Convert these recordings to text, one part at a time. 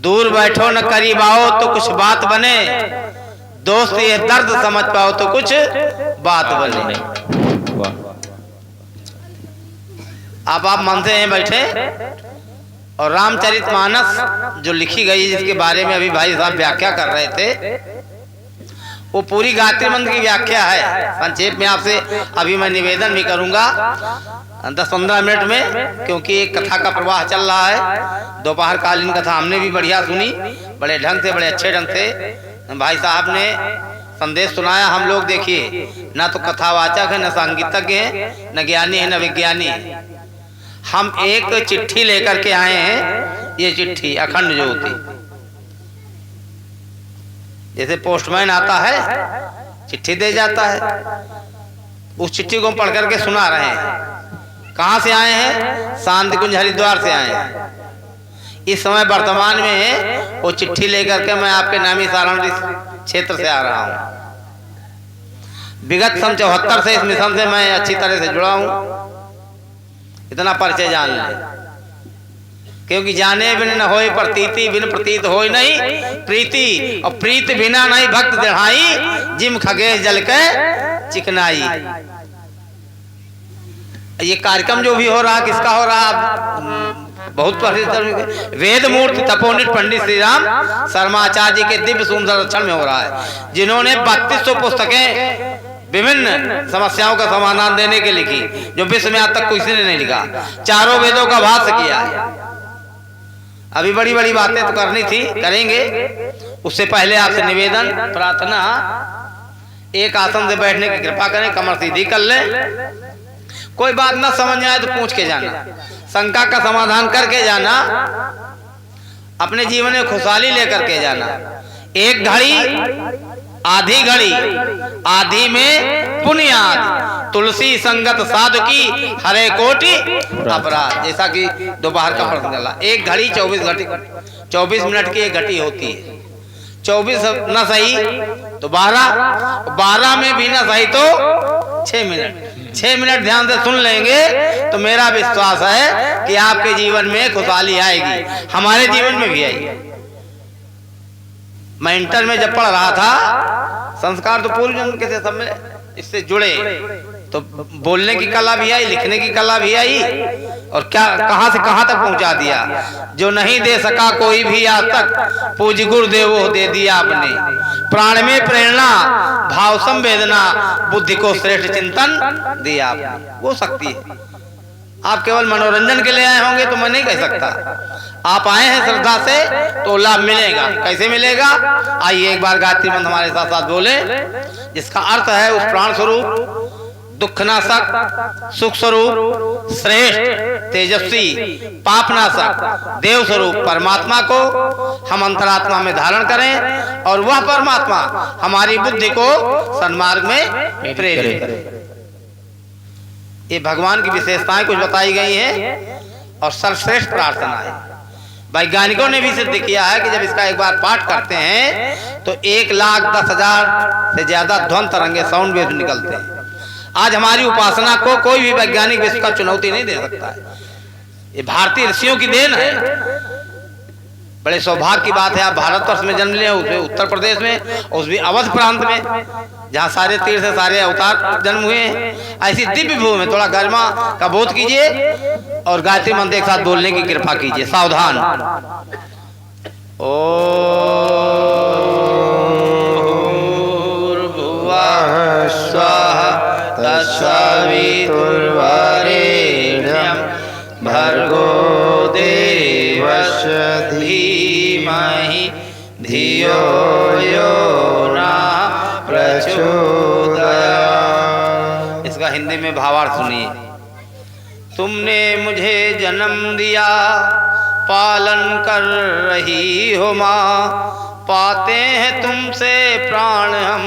दूर बैठो न करीब आओ तो कुछ बात बने, दोस्त ये दर्द समझ पाओ तो कुछ बात बने। अब आप मन से हैं बैठे और रामचरितमानस जो लिखी गई जिसके बारे में अभी भाई साहब व्याख्या कर रहे थे, वो पूरी गायत्री मंत्र की व्याख्या है। संक्षेप में आपसे अभी मैं निवेदन भी करूंगा 10-15 मिनट में, क्योंकि एक कथा का प्रवाह चल रहा है। दोपहर कालीन कथा हमने भी बढ़िया सुनी, बड़े ढंग से, बड़े अच्छे ढंग से भाई साहब ने संदेश सुनाया। हम लोग देखिए ना तो कथावाचक है, न संगीतज्ञ है, न ज्ञानी है, न विज्ञानी है। हम एक चिट्ठी लेकर के आए हैं। ये चिट्ठी अखंड ज्योति, जैसे पोस्टमैन आता है चिट्ठी दे जाता है, उस चिट्ठी को हम पढ़ करके सुना रहे हैं। कहाँ से आए हैं? शांति कुंज हरिद्वार से आए हैं। इस समय वर्तमान में वो चिट्ठी लेकर के मैं आपके नामी सारण क्षेत्र से आ रहा हूँ। विगत सन 74 से इस मिशन से मैं अच्छी तरह से जुड़ा हूँ। इतना परिचय जान लें, क्योंकि जाने बिन न होए प्रतीति, बिन प्रतीत होए नहीं प्रीति, और प्रीत बिना नहीं भक्त दृढ़ाई, जिम खगेश जल के चिकनाई। ये कार्यक्रम जो भी हो रहा, किसका हो रहा? बहुत प्रसिद्ध वेद मूर्ति तपोनित पंडित श्री राम शर्माचार्य जी के दिव्य सुंदर रक्षण में हो रहा है, जिन्होंने 3200 पुस्तकें विभिन्न समस्याओं का समाधान देने के लिखी, जो विश्व में आज तक किसी ने नहीं लिखा। चारों वेदों का भाष्य किया है। अभी बड़ी बड़ी बातें तो करनी थी, करेंगे। उससे पहले आपसे निवेदन प्रार्थना, एक आसन से बैठने की कृपा करें, कमर सीधी कर लें। कोई बात ना समझ में आए तो पूछ के जाना, शंका का समाधान करके जाना, अपने जीवन में खुशहाली लेकर के जाना। एक घड़ी आधी घड़ी, आधी में पुण्याद, तुलसी संगत साधु की हरे कोटि अपराध। जैसा कि दोपहर का प्रश्न चला, एक घड़ी 24 मिनट की एक घड़ी होती है। 24 न सही तो 12 में भी न सही तो 6 मिनट। 6 मिनट ध्यान से सुन लेंगे तो मेरा विश्वास है कि आपके जीवन में खुशहाली आएगी, हमारे जीवन में भी आएगी। मैं इंटर में जब पढ़ रहा था, संस्कार तो पूर्व जन्म के थे, सब में इससे जुड़े, तो बोलने की कला भी आई, लिखने की कला भी आई, और क्या कहां से कहां तक पहुंचा दिया। जो नहीं दे सका कोई भी आज तक, पूज्य गुरुदेव वो दे दिया आपने। प्राण में प्रेरणा, भाव संवेदना, बुद्धि को श्रेष्ठ चिंतन दिया आपने। वो शक्ति है। आप केवल मनोरंजन के लिए आए होंगे तो मैं नहीं कह सकता। आप आए हैं श्रद्धा से तो लाभ मिलेगा। कैसे मिलेगा? आइए एक बार गायत्री मंत्र हमारे साथ साथ बोले, जिसका अर्थ है उस प्राण स्वरूप, दुखनाशक, सुख स्वरूप, श्रेष्ठ, तेजस्वी, पापनाशक, देव स्वरूप परमात्मा को हम अंतरात्मा में धारण करें, और वह परमात्मा हमारी बुद्धि को सन्मार्ग में प्रेरित करे। ये भगवान की विशेषताएं कुछ बताई गई हैं और सर्वश्रेष्ठ प्रार्थना है। वैज्ञानिकों ने भी सिद्ध किया है कि जब इसका एक बार पाठ करते हैं तो 1,10,000 से ज्यादा ध्वनि तरंगे, साउंड वेव निकलते हैं। आज हमारी उपासना को कोई भी वैज्ञानिक विश्व का चुनौती नहीं दे सकता है। ये भारतीय ऋषियों की देन है। बड़े सौभाग्य की बात है, आप भारतवर्ष में जन्म लिए, उसमें उत्तर प्रदेश में, उस भी अवध प्रांत में, जहाँ सारे तीर्थ से सारे अवतार जन्म हुए हैं। ऐसी दिव्य भूमि में थोड़ा गरिमा का बोध कीजिए और गायत्री मंत्र एक साथ बोलने की कृपा कीजिए। सावधान। भुवः स्वः तत्सवितुर्वरेण्यं भर्गो देवस्य धीमहि धियो यो नः प्रचोदयात्। इसका हिंदी में भावार्थ सुनिए। तुमने मुझे जन्म दिया, पालन कर रही हो माँ, पाते हैं तुमसे प्राण हम,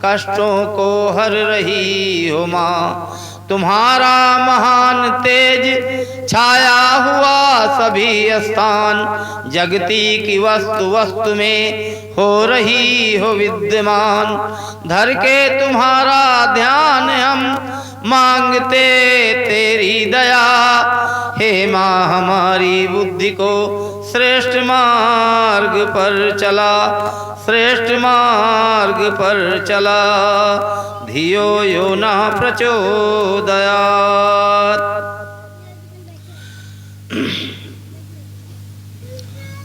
कष्टों को हर रही हो माँ। तुम्हारा महान तेज छाया हुआ सभी स्थान, जगती की वस्तु वस्तु में हो रही हो विद्यमान। धर के तुम्हारा ध्यान हम मांगते तेरी दया, हे माँ हमारी बुद्धि को श्रेष्ठ मार्ग पर चला, श्रेष्ठ मार्ग पर चला, धियो यो न प्रचोदयात्।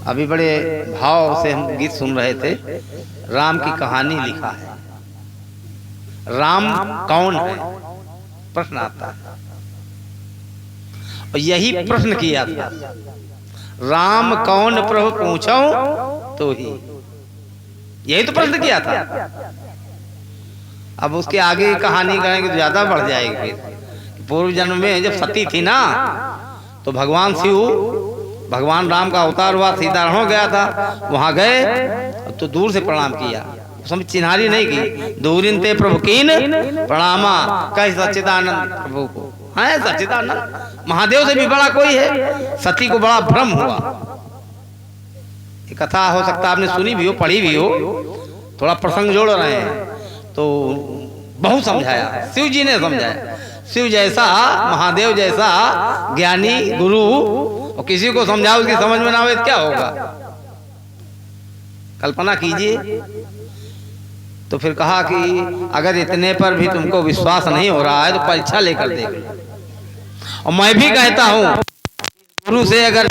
अभी बड़े भाव से हम गीत सुन रहे थे। राम की कहानी लिखा है। राम कौन है, प्रश्न आता है, और यही प्रश्न किया था। राम कौन प्रभु पूछो तो ही, यही तो प्रश्न किया था। अब उसके आगे कहानी करेंगे तो ज्यादा बढ़ जाएगी। फिर पूर्व जन्म में जब सती थी ना, तो भगवान शिव, भगवान राम का अवतार हुआ, सीताहरण गया था, वहां गए तो दूर से प्रणाम किया, समझ चिन्हारी नहीं की। दूरिन ते प्रभु कीन प्रणामा, कह सच्चिदानंद प्रभु को। है सच्चिदानंद, महादेव से भी बड़ा कोई है। सती को बड़ा भ्रम हुआ। ये कथा हो सकता है आपने सुनी भी हो, पढ़ी भी हो, थोड़ा प्रसंग जोड़ रहे हैं तो बहुत समझाया, शिव जी ने समझाया। शिव जैसा, महादेव जैसा ज्ञानी गुरु, और किसी को समझाओ उसकी समझ में ना आवे तो क्या होगा। कल्पना कीजिए। तो फिर कहा कि अगर इतने पर भी तुमको विश्वास नहीं हो रहा है तो परीक्षा लेकर देख लो। और मैं भी कहता हूं, गुरु से अगर